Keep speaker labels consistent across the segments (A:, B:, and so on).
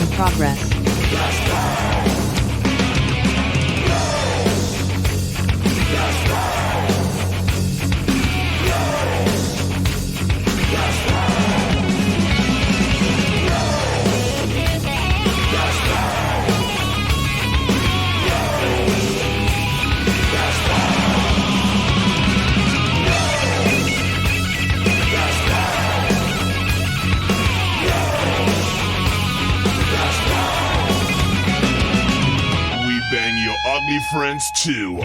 A: in progress.
B: We bang your ugly friends too.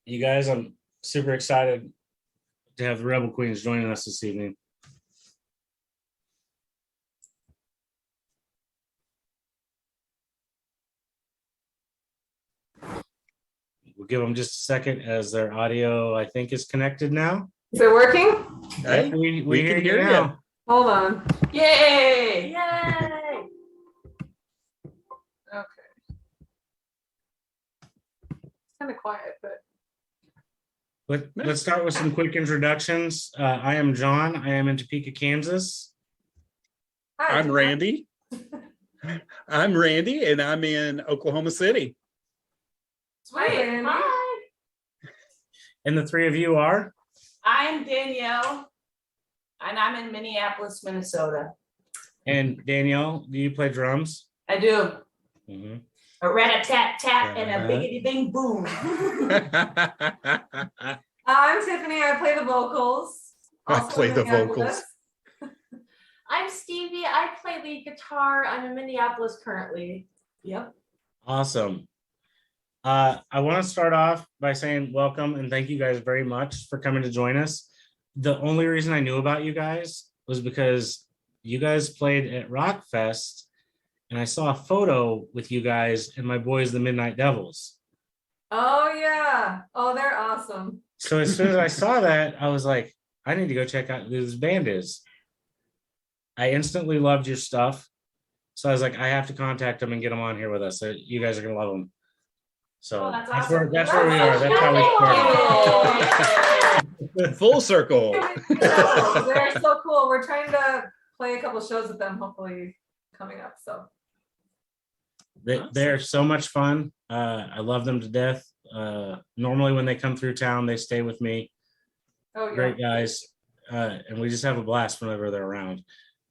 C: You guys, I'm super excited to have the Rebel Queens joining us this evening. We'll give them just a second as their audio, I think, is connected now.
D: Is it working?
E: Hey,
C: Yep, we
E: can
C: hear you
E: hear
C: now.
D: Hold on. Yay!
F: Yay!
D: Okay. It's kind of quiet, but
C: Let's start with some quick introductions. I am John. I am in Topeka, Kansas.
D: hi.
E: I'm Randy. I'm Randy, and I'm in Oklahoma City.
D: Hi, Randy.
F: Hi.
C: And the three of you are?
F: I'm Danielle, and I'm in Minneapolis, Minnesota.
C: And Danielle, do you play drums?
F: I do
C: Mhm.
F: a rat-a-tat-tat and a biggity-bing boom.
D: I'm Tiffany. I play the vocals.
E: I
D: Also
E: play
D: in
E: the
D: Minneapolis.
E: vocals.
G: I'm Stevie. I play lead guitar. I'm in Minneapolis currently.
F: Yep.
C: Awesome. I want to start off by saying welcome and thank you guys very much for coming to join us. The only reason I knew about you guys was because you guys played at Rockfest and I saw a photo with you guys and my boys, the Midnight Devils.
D: Oh yeah. Oh, they're awesome.
C: So as soon as I saw that, I was like, I need to go check out who this band is. I instantly loved your stuff. So I was like, I have to contact them and get them on here with us. So you guys are going to love them. So
F: Oh, that's
C: that's
F: awesome.
C: where we are. That's how we started.
E: Full circle.
D: They're so cool. We're trying to play a couple shows with them, hopefully coming up. So
C: They're so much fun. I love them to death. Normally when they come through town, they stay with me.
D: oh yeah.
C: Great guys. And we just have a blast whenever they're around.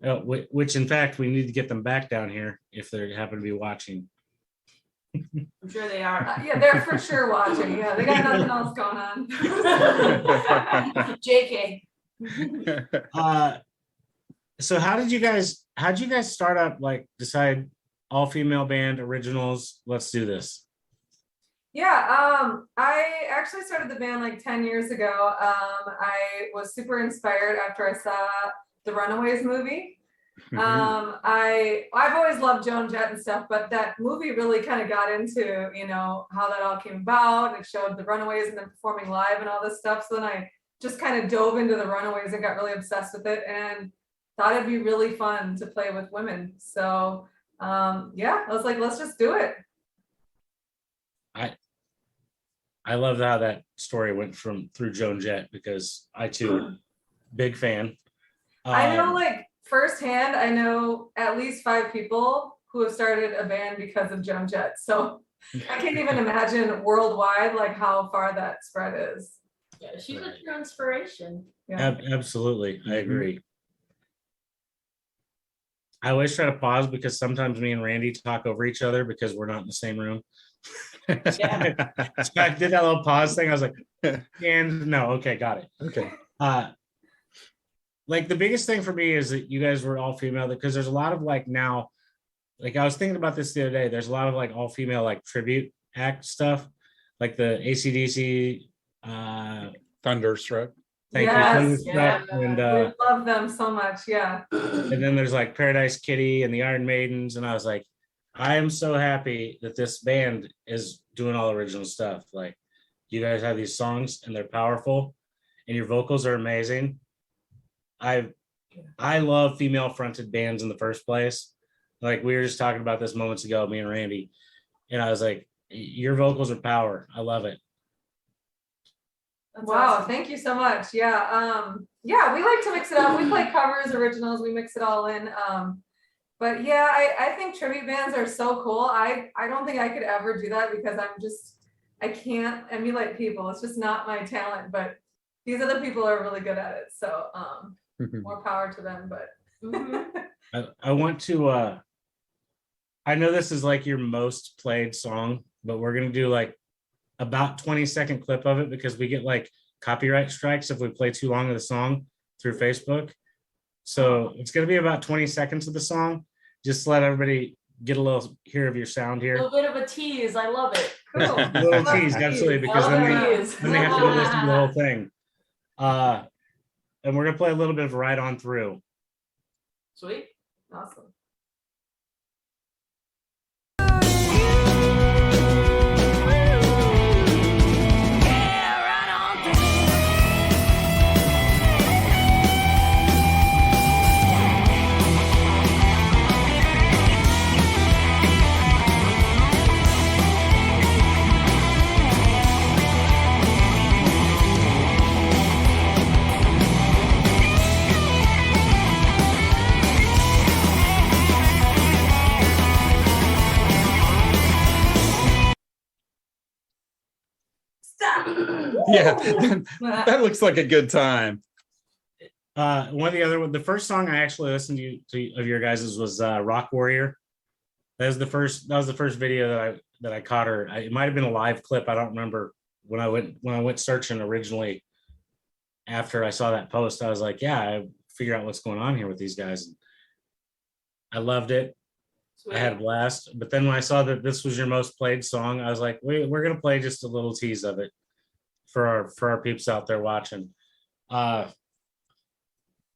C: Which in fact, we need to get them back down here if they happen to be watching.
F: I'm sure they are.
D: Yeah, they're for sure watching. Yeah, they got nothing else going on.
F: JK.
C: So how'd you guys start up, like decide all female band originals, let's do this?
D: Yeah, I actually started the band like 10 years ago. I was super inspired after I saw the Runaways movie. I've always loved Joan Jett and stuff, but that movie really kind of got into, how that all came about. It showed the Runaways and them performing live and all this stuff. So then I just kind of dove into the Runaways and got really obsessed with it and thought it'd be really fun to play with women. So yeah, I was like, let's just do it.
C: I love how that story went through Joan Jett because I too big fan.
D: I know like firsthand, I know at least 5 people who have started a band because of Joan Jett. So I can't even imagine worldwide like how far that spread is.
G: Yeah, she's a true inspiration.
D: Yeah.
C: Absolutely, I agree. I always try to pause because sometimes me and Randy talk over each other because we're not in the same room.
F: Yeah.
C: So I did that little pause thing. I was like, and no, okay, got it.
E: Okay.
C: Like the biggest thing for me is that you guys were all female because there's a lot of like now, like I was thinking about this the other day. There's a lot of like all female like tribute act stuff, like the AC/DC.
E: Thunderstruck.
C: Thank
D: Yes,
C: you.
F: yeah.
C: And
D: We love them so much. Yeah.
C: and then there's like Paradise Kitty and the Iron Maidens, and I was like, I am so happy that this band is doing all original stuff. Like, you guys have these songs and they're powerful, and your vocals are amazing. I love female fronted bands in the first place. Like we were just talking about this moments ago, me and Randy, and I was like, your vocals are power. I love it.
F: That's
D: Wow,
F: awesome.
D: thank you so much. Yeah, yeah, we like to mix it up. We play covers, originals, we mix it all in. But yeah, I think tribute bands are so cool. I don't think I could ever do that because I can't emulate people. It's just not my talent, but these other people are really good at it. So more power to them. But
C: I want to I know this is like your most played song, but we're gonna do like about 20-second clip of it because we get like copyright strikes if we play too long of the song through Facebook. So it's gonna be about 20 seconds of the song. Just to let everybody get a little hear of your sound
G: A
C: here.
G: little bit of a tease. I love it.
D: cool.
C: A little tease, absolutely, because
G: I
C: then
G: love
C: they,
G: a tease.
C: then they have to go listen to the whole thing. And we're gonna play a little bit of Right On Through.
G: Sweet.
D: Awesome.
F: Stop.
E: Yeah, that looks like a good time.
C: One of the first song I actually listened to of your guys's was Rock Warrior. That was the first video that I caught her. It might have been a live clip. I don't remember when I went searching originally. After I saw that post, I was like, yeah, I figure out what's going on here with these guys. I loved it.
G: Sweet.
C: I had a blast. But then when I saw that this was your most played song, I was like, wait, we're gonna play just a little tease of it for our peeps out there watching.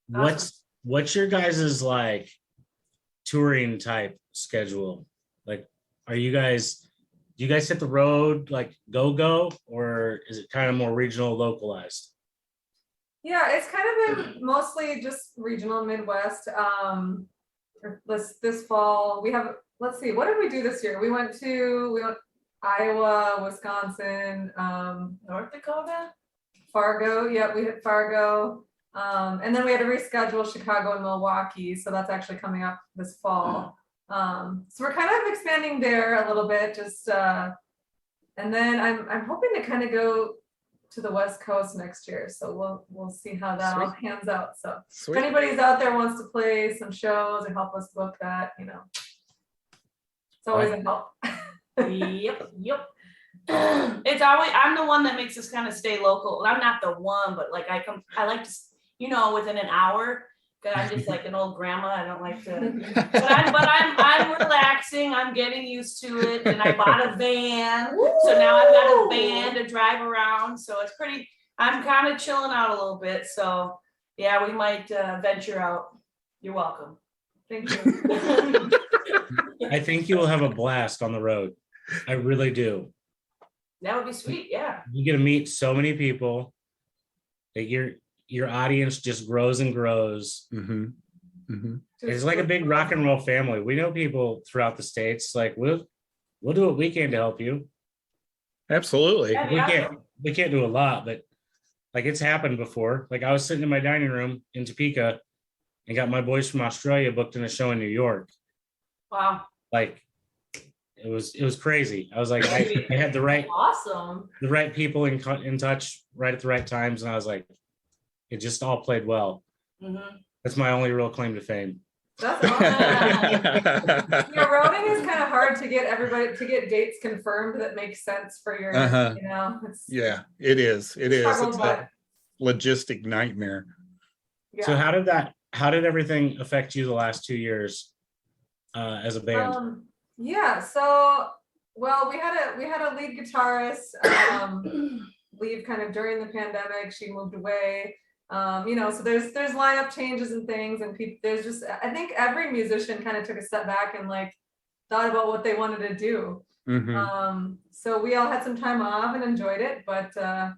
C: What's your guys's like touring type schedule? Like, do you guys hit the road like go, or is it kind of more regional, localized?
D: Yeah, it's kind of been mostly just regional Midwest. This fall we have, let's see, what did we do this year? We went Iowa, Wisconsin,
G: North Dakota.
D: Fargo. Yeah, we hit Fargo. And then we had to reschedule Chicago and Milwaukee. So that's actually coming up this fall. So we're kind of expanding there a little bit, just and then I'm hoping to kind of go to the West Coast next year. So we'll see how that all pans out. So
E: Sweet.
D: if anybody's out there wants to play some shows or help us book that, it's always a help.
F: Yep. It's always, I'm the one that makes us kind of stay local. I'm not the one, but like I like to, within an hour. Cause I'm just like an old grandma. I don't like to. But I'm relaxing. I'm getting used to it, and I bought a van, so now I've got a van to drive around. So it's pretty. I'm kind of chilling out a little bit. So yeah, we might venture out. You're welcome.
D: Thank you.
C: I think you will have a blast on the road. I really do.
F: That would be sweet. Yeah.
C: You get to meet so many people. That your audience just grows and grows.
E: Mm-hmm. Mm-hmm.
C: It's like a big rock and roll family. We know people throughout the states. Like we'll do what we can to help you.
E: Absolutely.
F: Yeah.
C: We can't do a lot, but like it's happened before. Like I was sitting in my dining room in Topeka and got my boys from Australia booked in a show in New York.
F: Wow.
C: Like it was crazy. I was like, I had the right people in touch right at the right times, and I was like, it just all played well.
F: Mm-hmm.
C: That's my only real claim to fame.
D: That's awesome. Routing is kind of hard to get dates confirmed that make sense for your,
E: Yeah, it is. It is.
D: Struggle,
E: It's
D: but-
E: a logistic nightmare.
D: Yeah.
C: So how did everything affect you the last 2 years as a band?
D: Yeah, so well, we had a lead guitarist leave kind of during the pandemic. She moved away. So there's lineup changes and things, and there's just, I think every musician kind of took a step back and like thought about what they wanted to do.
E: Mm-hmm.
D: So we all had some time off and enjoyed it, but the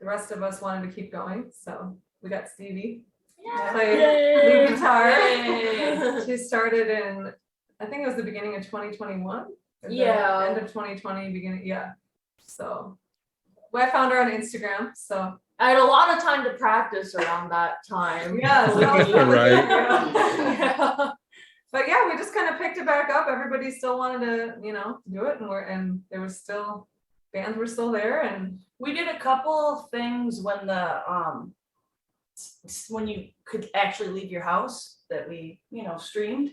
D: rest of us wanted to keep going. So we got Stevie to play lead guitar. She started in, I think it was the beginning of 2021. Or the end of 2020, beginning. Yeah. So I found her on Instagram. So
G: I had a lot of time to practice around that time.
D: yeah, so
E: Right.
G: Yeah.
D: but yeah, we just kind of picked it back up. Everybody still wanted to, do it, and there was still bands were still there, and
F: We did a couple things when when you could actually leave your house that we, streamed.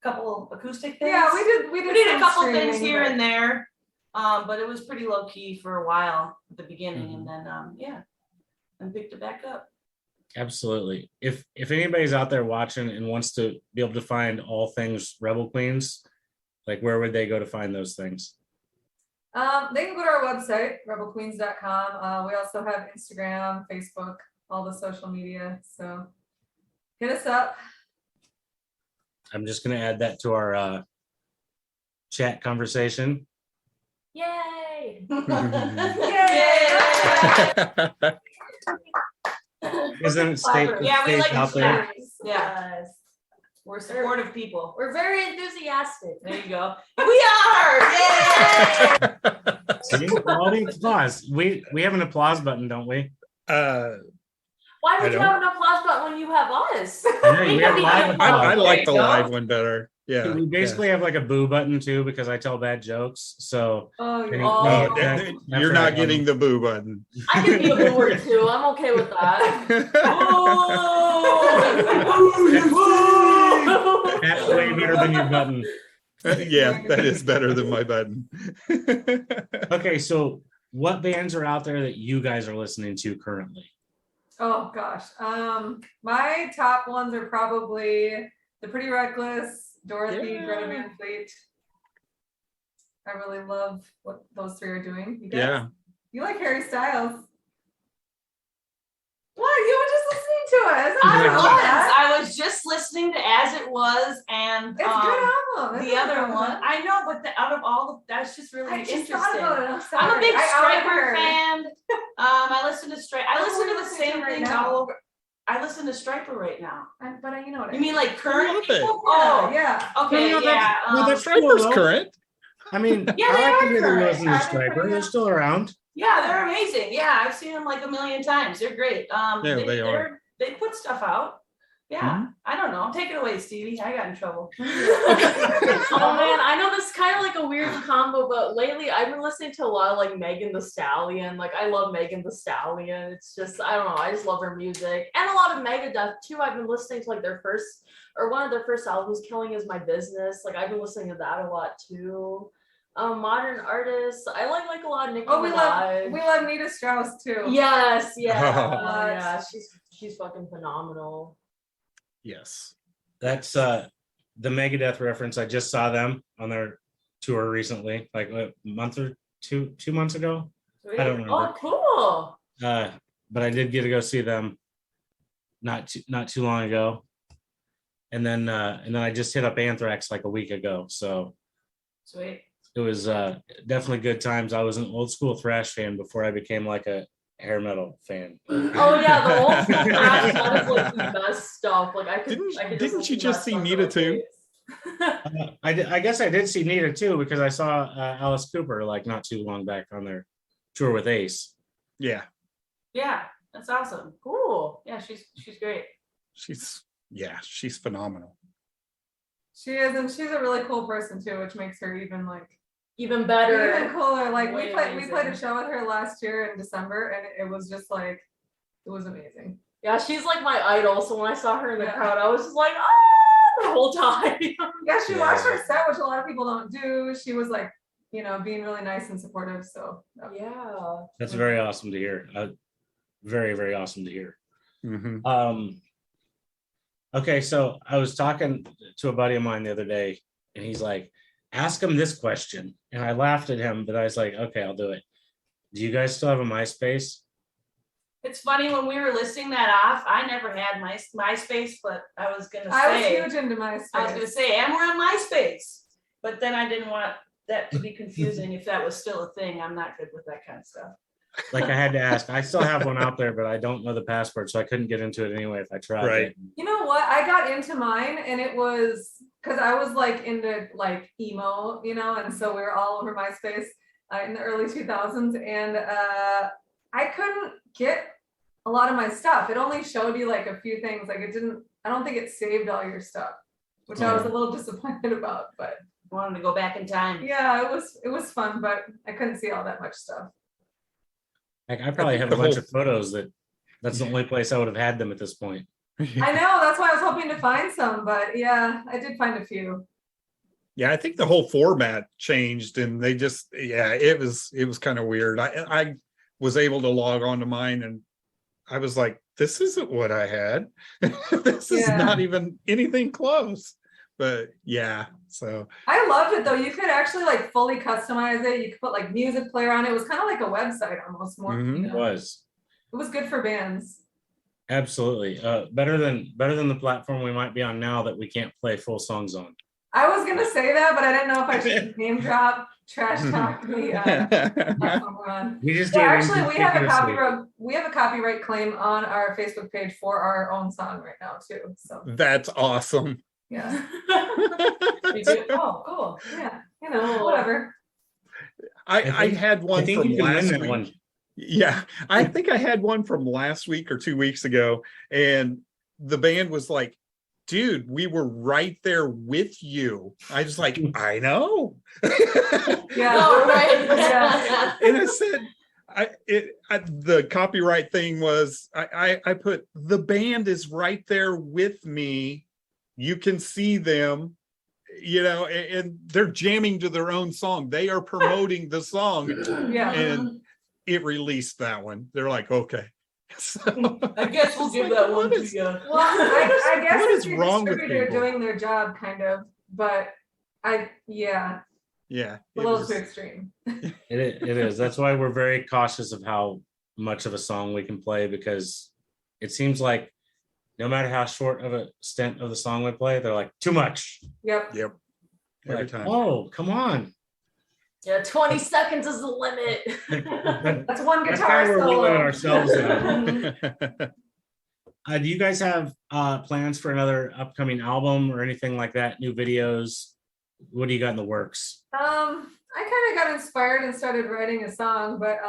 F: Couple acoustic things.
D: yeah, we did
F: We did a
D: some
F: couple things
D: streaming,
F: here
D: but-
F: and there, but it was pretty low key for a while at the beginning, and then and picked it back up.
C: Absolutely. If anybody's out there watching and wants to be able to find all things Rebel Queens, like where would they go to find those things?
D: They can go to our website, rebelqueens.com. We also have Instagram, Facebook, all the social media. So hit us up.
C: I'm just gonna add that to our chat conversation.
G: Yay!
C: Isn't it state,
F: Yeah, we like
C: out there?
F: snacks. Yeah,
G: Yes.
F: we're supportive people.
G: We're very enthusiastic.
F: There you go. We are. Yay!
C: See, all the applause. We have an applause button, don't we?
G: Why
E: I
G: would you
E: don't-
G: have an applause button when you have us?
C: I know, we have live
E: I
C: applause.
E: like the
F: There you go.
E: live one better. Yeah.
C: We basically have like a boo button too because I tell bad jokes. So
D: Oh,
C: Any-
G: Oh.
E: No,
C: after
E: you're
C: I
E: not
C: come-
E: getting the boo button.
G: I can be a booer too. I'm okay with that.
C: that's way better than your button.
E: Yeah, that is better than my button.
C: Okay, so what bands are out there that you guys are listening to currently?
D: Oh gosh. My top ones are probably The Pretty Reckless, Dorothy,
E: Yeah.
D: Greta Van Fleet. I really love what those three are doing. You guys?
E: Yeah.
D: You like Harry Styles. What? You were just listening to us.
F: I
C: Yeah.
F: was.
D: that.
F: I was just listening to As It Was and
D: It's a good album.
F: the
D: There's
F: other
D: nothing wrong
F: one.
D: with
F: I know, but that's just really
D: that. I just
F: interesting.
D: thought about it. I'm sorry.
F: I'm a big
D: I outed
F: Striper
D: her.
F: fan. I listen to Striper. I
D: That's
F: listen
D: what
F: to
D: we're
F: the
D: listening to
F: same
D: right
F: things
D: now.
F: all over. I listen to Striper right now.
D: You know what I
F: You mean like current
E: love it.
F: people?
D: Oh,
F: Oh,
D: yeah.
F: okay,
C: No,
F: yeah.
C: that's
E: Striper's
C: Well,
E: current.
C: I mean,
F: Yeah,
C: I
F: they
C: like
F: are
C: to hear the
F: current.
C: listen to
D: They're
C: Striper.
D: pretty
C: They're
D: good.
C: still around.
F: yeah, they're amazing. Yeah, I've seen them like a million times. They're great.
E: Yeah, they are.
F: They put stuff out. Yeah, I don't know. Take it away, Stevie. I got in trouble.
G: Oh man, I know this is kind of like a weird combo, but lately I've been listening to a lot of like Megan Thee Stallion. Like I love Megan Thee Stallion. It's just I don't know. I just love her music and a lot of Megadeth too. I've been listening to like one of their first albums, "Killing Is My Business." Like I've been listening to that a lot too. Modern artists. I like a lot of Nicki
D: Oh, we
G: Minaj.
D: love Nita Strauss too.
G: Yes, yeah,
E: Oh.
G: yeah. She's fucking phenomenal.
E: Yes.
C: That's the Megadeth reference. I just saw them on their tour recently, like a month or two months ago. I don't remember.
G: Oh, cool.
C: But I did get to go see them not too long ago. And then I just hit up Anthrax like a week ago. So
F: Sweet.
C: it was definitely good times. I was an old school thrash fan before I became like a hair metal fan.
G: Oh yeah, the old school thrash, that is like the best stuff. Like I could.
E: Didn't
G: listen
E: you
G: to
E: just
G: that
E: see
G: stuff
E: Nita
G: for
E: too?
G: days.
C: I guess I did see Nita too because I saw Alice Cooper like not too long back on their tour with Ace.
E: Yeah.
F: Yeah, that's awesome.
G: Cool.
F: Yeah, she's great.
E: She's phenomenal.
D: She is, and she's a really cool person too, which makes her even
G: Even better.
D: even cooler. Like
G: Way
D: we played a
G: amazing.
D: show with her last year in December, and it was just like it was amazing.
G: Yeah, she's like my idol. So when I saw her in the
D: Yeah.
G: crowd, I was just like, ah, the whole time.
D: Yeah, she
E: Yeah.
D: watched her set, which a lot of people don't do. She was like, being really nice and supportive. So
G: Yeah.
C: That's very awesome to hear. Very, very awesome to hear.
E: Mhm.
C: Okay, so I was talking to a buddy of mine the other day, and he's like, ask him this question. And I laughed at him, but I was like, okay, I'll do it. Do you guys still have a MySpace?
F: It's funny when we were listing that off. I never had MySpace, but I was gonna
D: I was
F: say
D: huge into MySpace.
F: I was gonna say, and we're on MySpace, but then I didn't want that to be confusing. If that was still a thing, I'm not good with that kind of stuff.
C: Like I had to ask. I still have one out there, but I don't know the password, so I couldn't get into it anyway if I tried.
E: Right.
D: You know what? I got into mine, and it was because I was like into like emo, and so we were all over MySpace. in the early 2000s, and I couldn't get a lot of my stuff. It only showed you like a few things. Like it didn't. I don't think it saved all your stuff, which I was a little disappointed about. But
F: Wanted to go back in time.
D: yeah, it was fun, but I couldn't see all that much stuff.
C: Like I probably have a bunch of photos that's the only place I would have had them at this point.
D: I know, that's why I was hoping to find some, but yeah, I did find a few.
E: Yeah, I think the whole format changed, and they just it was kind of weird. I was able to log on to mine, and I was like, this isn't what I had. This is not even anything close. But yeah, so
D: I loved it though. You could actually like fully customize it. You could put like music player on it. It was kind of like a website almost more.
E: Mhm.
D: You know?
C: It
D: was good for bands.
C: absolutely better than the platform we might be on now that we can't play full songs on.
D: I was gonna say that, but I didn't know if I should name drop, trash talk the platform we're on.
C: We just
D: Actually, we have a copyright claim on our Facebook page for our own song right now too. So
E: that's awesome.
D: yeah.
F: Oh, cool.
D: Yeah, you know, whatever.
E: I had one
C: I think
E: from
C: you can win
E: last
C: that
E: week.
C: one.
E: Yeah, I think I had one from last week or 2 weeks ago, and the band was like, dude, we were right there with you. I was like, I know.
D: Yeah.
G: Oh, right.
D: Yeah.
E: And I said, the copyright thing was, I put, the band is right there with me. You can see them, you know, and they're jamming to their own song. They are promoting the song.
D: Yeah.
E: And it released that one. They're like, okay. So,
F: I guess we'll give that one to you.
D: Well, I guess
E: What
D: it's
E: is
D: your
E: wrong with
D: distributor
E: people?
D: doing their job, kind of, but
E: yeah,
D: a
E: it
D: little
E: was-
D: too extreme.
C: It is. That's why we're very cautious of how much of a song we can play, because it seems like no matter how short of a stint of the song we play, they're like, too much.
D: Yep.
E: Yep. Every
C: Like,
E: time.
C: oh, come on.
G: Yeah, 20 seconds is the limit.
D: That's one
C: That's
D: guitar
C: why we're
D: solo.
C: limit ourselves in. Do you guys have plans for another upcoming album or anything like that? New videos? What do you got in the works?
D: I kind of got inspired and started writing a song, but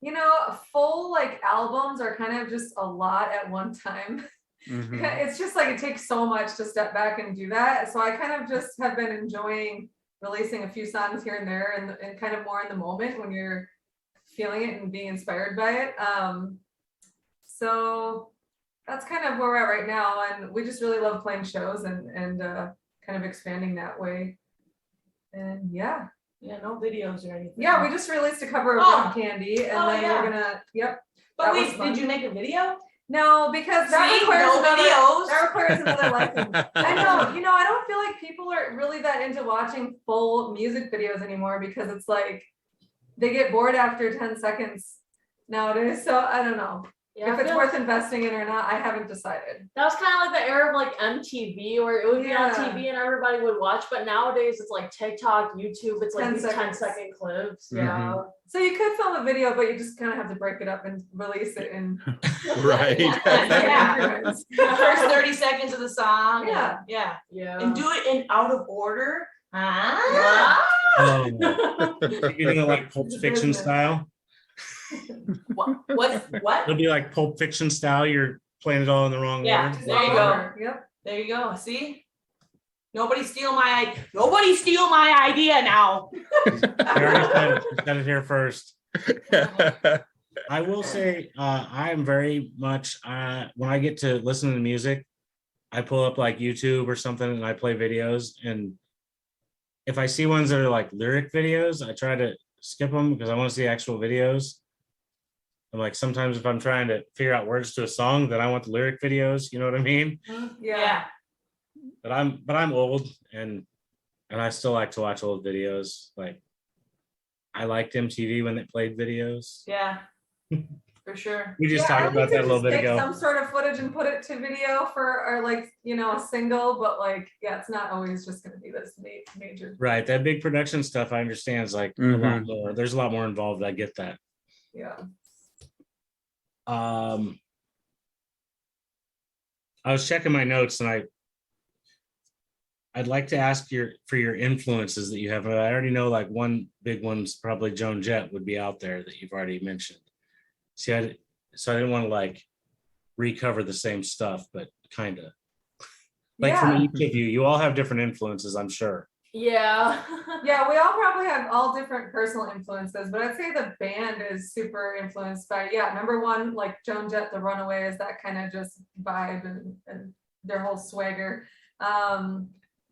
D: you know, full like albums are kind of just a lot at one time.
E: Mhm.
D: It's just like it takes so much to step back and do that. So I kind of just have been enjoying releasing a few songs here and there, and kind of more in the moment when you're feeling it and being inspired by it. So that's kind of where we're at right now, and we just really love playing shows and kind of expanding that way. And yeah,
F: No videos or anything.
D: we just released a cover of
F: Oh.
D: Rock Candy, and
F: Oh,
D: then
F: yeah.
D: we're gonna
F: But
D: that
F: wait,
D: was fun.
F: did you make a video?
D: No, because that
F: See,
D: requires
F: no videos.
D: that requires another license. I know, you know, I don't feel like people are really that into watching full music videos anymore, because it's like they get bored after 10 seconds nowadays. So I don't know
G: Yeah,
D: if
G: I
D: it's
G: feel
D: worth investing in or not. I haven't decided.
G: that was kind of like the era of like MTV, where it would be on
D: Yeah.
G: TV and everybody would watch. But nowadays it's like TikTok, YouTube. It's like
D: 10
G: these
D: seconds.
G: 10-second clips.
E: Mhm.
G: Yeah.
D: So you could film a video, but you just kind of have to break it up and release it in
E: Right.
D: increments.
F: The first 30 seconds of the song.
D: Yeah.
F: Yeah.
G: Yeah.
F: And do it in out of order. Ah.
C: Oh, you're doing it like Pulp Fiction style.
F: What?
C: It'll be like Pulp Fiction style. You're playing it all in the wrong
F: Yeah.
C: order.
F: There you go.
D: Yep.
F: There you go. See? Nobody steal my idea now.
C: I already said it. You said it here first. I will say, I am very much, when I get to listen to music, I pull up like YouTube or something and I play videos. And if I see ones that are like lyric videos, I try to skip them because I want to see actual videos. I'm like, sometimes if I'm trying to figure out words to a song, then I want the lyric videos. You know what I mean?
D: Yeah.
C: But I'm old and I still like to watch old videos. Like I liked MTV when they played videos.
F: Yeah. For sure.
C: We just
D: I
C: talked
D: need
C: about
D: to
C: that a little
D: just
C: bit
D: take
C: ago.
D: some sort of footage and put it to video for, or like, you know, a single, but like, yeah, it's not always just going to be this major.
C: Right. That big production stuff, I understand, is like a lot more. There's a lot more involved. I get that.
D: Yeah.
C: I was checking my notes and I'd like to ask for your influences that you have. I already know like one big one's probably Joan Jett would be out there that you've already mentioned. See, so I didn't want to like recover the same stuff, but kind of like from
D: Yeah.
C: each of you, you all have different influences, I'm sure.
G: Yeah.
D: Yeah, we all probably have all different personal influences, but I'd say the band is super influenced by, yeah, number one, like Joan Jett, the Runaways, that kind of just vibe and their whole swagger.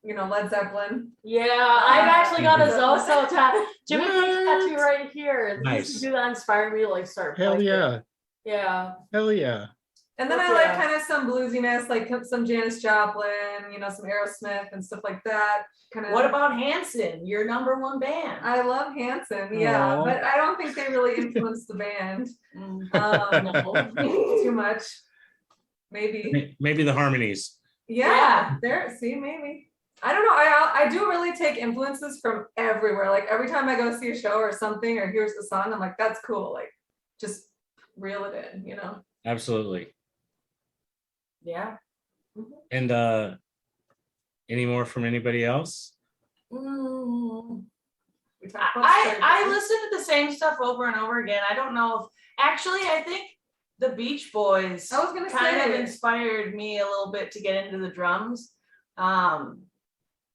D: Led Zeppelin.
G: Yeah, I've actually got a
D: Mhm.
G: Zoso tattoo. Jimmy
E: What?
G: tattoo right here.
C: Nice.
G: These do that inspire me to like start
E: Hell
G: playing.
E: yeah.
G: Yeah.
E: Hell yeah.
D: And then I
G: Yeah.
D: like kind of some bluesiness, like some Janis Joplin, some Aerosmith and stuff like that. Kind of.
F: What about Hanson, your number one band?
D: I love Hanson, yeah,
E: Aw.
D: but I don't think they really influenced the band
G: No.
D: too much. Maybe.
C: Maybe the harmonies.
D: Yeah, there. See, maybe. I don't know. I do really take influences from everywhere. Like every time I go see a show or something or here's the song, I'm like, that's cool. Like, just reel it in,
C: Absolutely.
F: Yeah.
C: And any more from anybody else?
F: Mm.
D: We talked about
F: I
D: Springsteen.
F: listen to the same stuff over and over again. I don't know if actually I think the Beach Boys
D: I was gonna
F: kind of
D: say.
F: inspired me a little bit to get into the drums.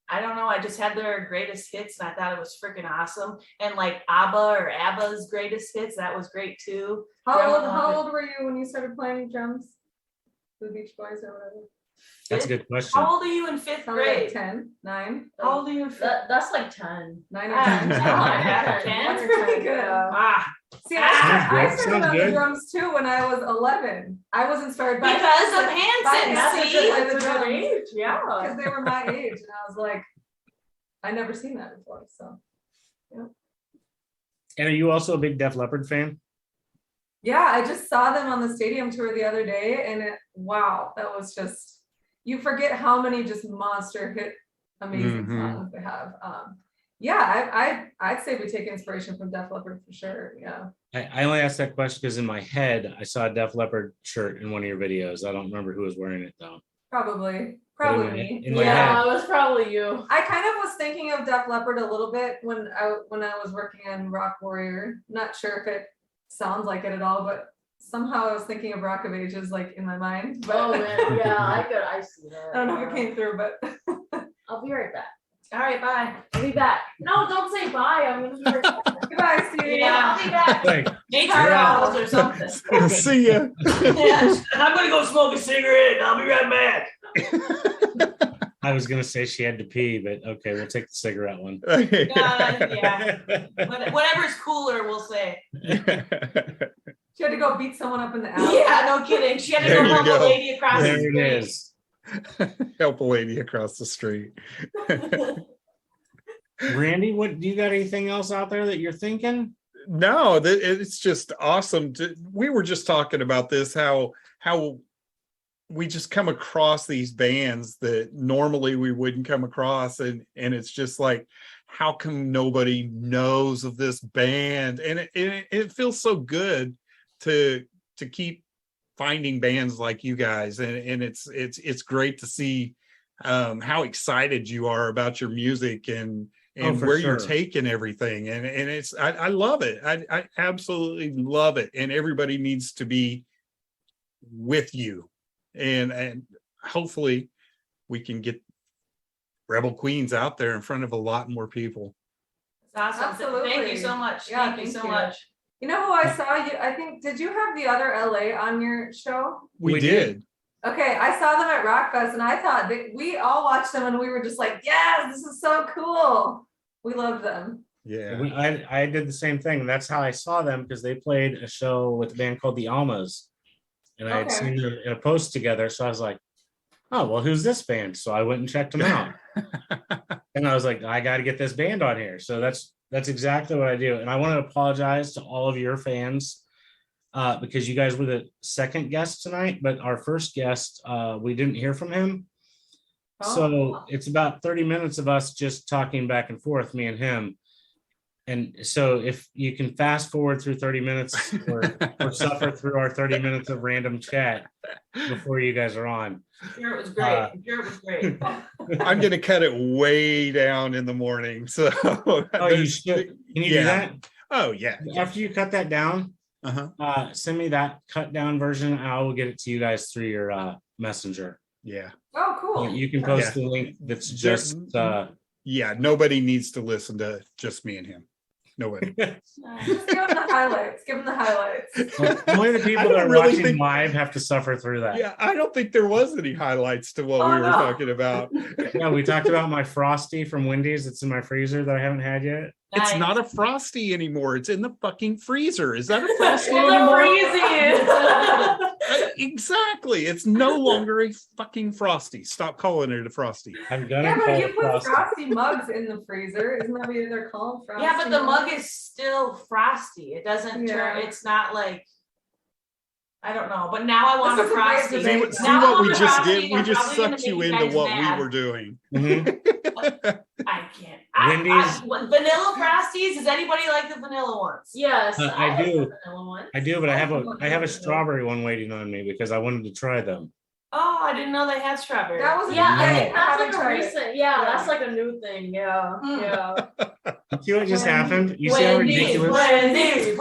F: I don't know. I just had their greatest hits and I thought it was freaking awesome. And like ABBA's greatest hits, that was great too.
D: How old were you when you started playing drums? The Beach Boys or whatever.
C: That's a good question.
F: How old are you in fifth
D: Probably like
F: grade?
D: 10, 9,
F: How old are you in fifth?
G: That's like 10.
D: 9 or
F: Ah,
D: 10.
F: no, I have 10.
D: That's pretty good.
F: Ah,
D: See, I
C: Sounds
D: started on the
C: good.
D: drums too when I was 11. I was inspired by
F: because of
D: by
F: Hanson,
D: Hanson,
F: see?
D: by the
G: That's a good
D: drums.
G: age. Yeah.
D: Because they were my age, and I was like, I never seen that before. So
C: And are you also a big Def Leppard fan?
D: yeah, I just saw them on the stadium tour the other day, and wow, that was just, you forget how many just monster hit amazing
E: Mhm.
D: songs they have. Yeah, I'd say we take inspiration from Def Leppard for sure. Yeah.
C: I only asked that question because in my head I saw a Def Leppard shirt in one of your videos. I don't remember who was wearing it though.
D: Probably
C: But
D: me.
C: in my
G: Yeah,
C: head.
G: it was probably you.
D: I kind of was thinking of Def Leppard a little bit when I was working on Rock Warrior. Not sure if it sounds like it at all, but somehow I was thinking of Rock of Ages like in my mind. But
G: Oh man, yeah, I see that.
D: I don't know if it came through, but
G: I'll be right back.
F: all right, bye.
G: I'll be back. No, don't say bye. I'm gonna be right back.
D: goodbye, Stevie.
F: Yeah.
G: I'll be back.
C: Like,
F: Nature
C: Yeah.
F: calls or something.
E: See ya.
F: Yeah, I'm gonna go smoke a cigarette and I'll be right back.
C: I was gonna say she had to pee, but okay, we'll take the cigarette one.
F: Yeah. Whatever's cooler, we'll say.
D: She had to go beat someone up in the alley.
F: Yeah, no kidding. She had to
E: There
F: go
E: you
F: help a
E: go.
F: lady across the
C: There
F: street.
C: it is.
E: Help a lady across the street.
C: Randy, what do you got anything else out there that you're thinking?
E: No, it's just awesome. We were just talking about this, how we just come across these bands that normally we wouldn't come across, and it's just like, how come nobody knows of this band? And it feels so good to keep finding bands like you guys, and it's great to see how excited you are about your music and
C: for
E: where you're
C: sure.
E: taking everything, and it's I love it. I absolutely love it, and everybody needs to be with you, and hopefully we can get Rebel Queens out there in front of a lot more people.
F: It's awesome.
D: Absolutely.
F: Thank you so much.
D: Yeah,
F: thank you so
D: thank you.
F: much.
D: You know who I saw? I think, did you have the other LA on your show?
E: We
C: We
E: did.
D: Okay, I saw them at Rockfest, and I thought that we all watched them, and we were just like, yes, this is so cool. We loved them.
E: Yeah.
C: I did the same thing. That's how I saw them, because they played a show with a band called the Almas, and I had
D: Okay.
C: seen them in a post together. So I was like, oh, well, who's this band? So I went and checked them out. And I was like, I got to get this band on here. So that's exactly what I do. And I want to apologize to all of your fans because you guys were the second guest tonight, but our first guest, we didn't hear from him. So
D: Oh.
C: it's about 30 minutes of us just talking back and forth, me and him. And so if you can fast forward through 30 minutes or suffer through our 30 minutes of random chat before you guys are on.
F: Sure, it was great. I'm sure it was great.
E: I'm gonna cut it way down in the morning. So
C: Oh, you should. Can you do that?
E: Oh yeah.
C: After you cut that down, send me that cut down version. I will get it to you guys through your messenger.
E: Yeah.
D: Oh, cool.
C: You can post the link that's just
E: yeah, nobody needs to listen to just me and him. Nobody.
D: Just give them the highlights. Give them the highlights.
C: Only the people that are
E: really
C: watching live have to suffer through that.
E: Yeah, I don't think there was any highlights to what we were talking about.
C: Yeah, we talked about my Frosty from Wendy's. It's in my freezer that I haven't had yet.
F: Nice.
E: It's not a Frosty anymore. It's in the fucking freezer. Is that a Frosty
G: In the
E: anymore?
G: freezer.
E: Exactly. It's no longer a fucking Frosty. Stop calling it a Frosty.
C: I'm gonna
D: Yeah, but
C: call
D: you
C: it
D: put
C: Frosty.
D: frosty mugs in the freezer. Isn't that what they're called? Frosty
F: Yeah, but the mug
D: mugs?
F: is still frosty. It doesn't turn.
D: Yeah.
F: It's not like. I don't know, but now I want
D: This
F: a
D: is a great
F: frosty.
D: debate.
E: See
F: Now I
E: what we
F: want a
E: just
F: frosty,
E: did? We
F: I'm
E: just
F: probably gonna
E: sucked you
F: make
E: into
F: guys
E: what
F: mad.
E: we were doing.
C: Mhm.
F: I can't.
C: Wendy's-
F: Vanilla frosties. Does anybody like the vanilla ones?
G: Yes,
C: I
G: like
C: do.
G: the vanilla one.
C: I do, but I have a strawberry one waiting on me because I wanted to try them.
F: Oh, I didn't know they had strawberry.
D: That was
G: Yeah,
C: No.
G: I think that's
D: haven't
G: like a
D: tried it.
G: recent. Yeah,
D: Yeah.
G: that's like a new thing. Yeah,
D: Mm.
G: yeah.
C: See what just happened? You see how ridiculous?
F: Wendy's.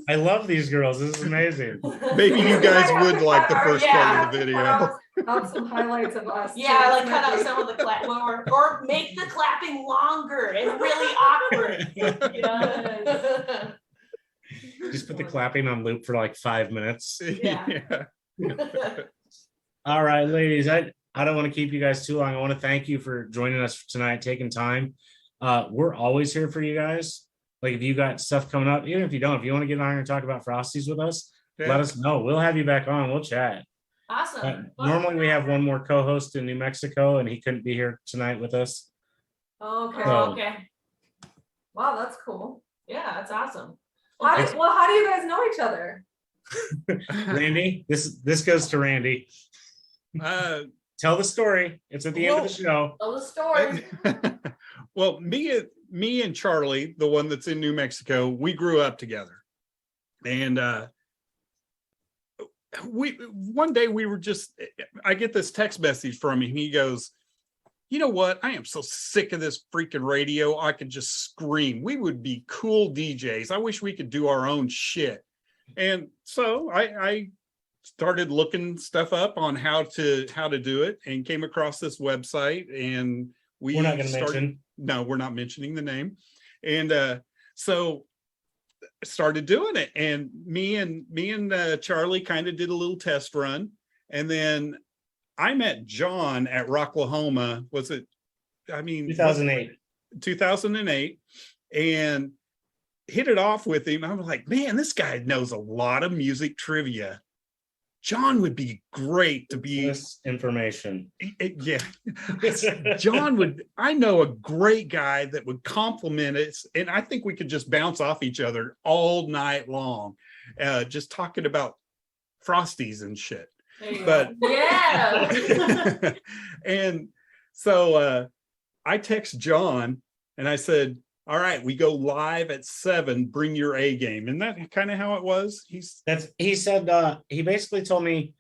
C: I love these girls. This is amazing.
E: Maybe you guys
D: I have
E: would
D: to
E: like the
D: cut
E: first
F: yeah.
E: part of the video.
D: out some highlights of us.
F: Yeah,
D: too.
F: like cut out some of the clap, or make the clapping longer and really awkward.
G: Yes.
C: Just put the clapping on loop for like 5 minutes.
F: Yeah.
C: All right, ladies. I don't want to keep you guys too long. I want to thank you for joining us tonight, taking time. We're always here for you guys. Like if you got stuff coming up, even if you don't, if you want to get on here and talk about Frosties with us, let us know. We'll have you back on. We'll chat.
F: Awesome.
C: Normally we have one more co-host in New Mexico, and he couldn't be here tonight with us.
D: Okay.
F: Oh, okay.
D: Wow, that's cool.
F: Yeah, that's awesome.
D: How do you guys know each other?
C: Randy, this goes to Randy. Tell the story. It's at the end of the show.
G: Tell the story.
E: Well, me and Charlie, the one that's in New Mexico, we grew up together. And one day we were just, I get this text message from him. He goes, you know what? I am so sick of this freaking radio. I could just scream. We would be cool DJs. I wish we could do our own shit. And so I started looking stuff up on how to do it and came across this website, and
C: We're not going to mention.
E: No, we're not mentioning the name. And so started doing it, and me and Charlie kind of did a little test run, and then I met John at Rocklahoma. Was it? I mean,
C: 2008.
E: 2008, and hit it off with him. I was like, man, this guy knows a lot of music trivia. John would be great to be
C: This information.
E: yeah. John would, I know a great guy that would compliment us, and I think we could just bounce off each other all night long, just talking about Frosties and shit. But
G: Yeah.
E: and so I text John and I said, all right, we go live at 7, bring your A game. And that kind of how it was. He
C: said he basically told me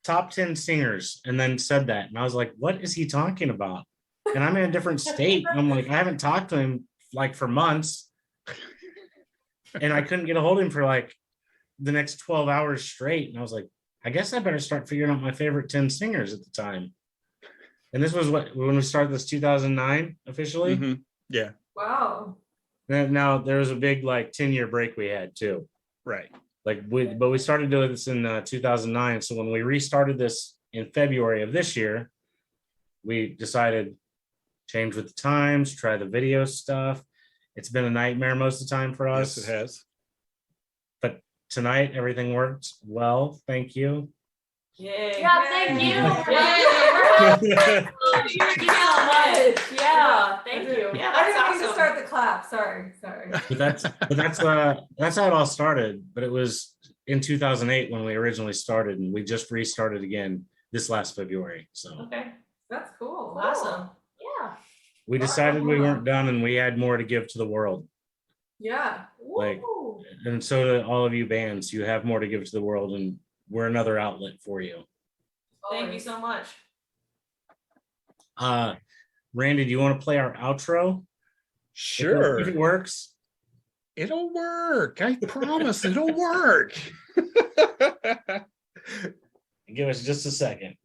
C: top 10 singers and then said that. And I was like, what is he talking about? And I'm in a different state. And I'm like, I haven't talked to him like for months. And I couldn't get a hold of him for like the next 12 hours straight. And I was like, I guess I better start figuring out my favorite 10 singers at the time. And this was when we started this 2009 officially.
E: Mhm. Yeah.
D: Wow.
C: Now there was a big like 10-year break we had too.
E: Right.
C: But we started doing this in 2009. So when we restarted this in February of this year, we decided change with the times, try the video stuff. It's been a nightmare most of the time for us.
E: Yes, it has.
C: But tonight everything worked well. Thank you.
F: Yay.
G: Yeah, thank you.
F: Yay.
G: Yeah, thank you.
F: Yeah,
D: I
F: that's
D: didn't mean to
F: awesome.
D: start the clap. Sorry.
C: But that's how it all started. But it was in 2008 when we originally started, and we just restarted again this last February. So
F: Okay,
D: That's cool.
F: awesome.
G: Yeah.
C: We decided we weren't done and we had more to give to the world.
D: Yeah.
C: Like,
G: Woo.
C: and so do all of you bands. You have more to give to the world, and we're another outlet for you.
F: Thank you so much.
C: Randy, do you want to play our outro?
E: Sure.
C: If it works.
E: It'll work. I promise it'll work.
C: Give us just a second.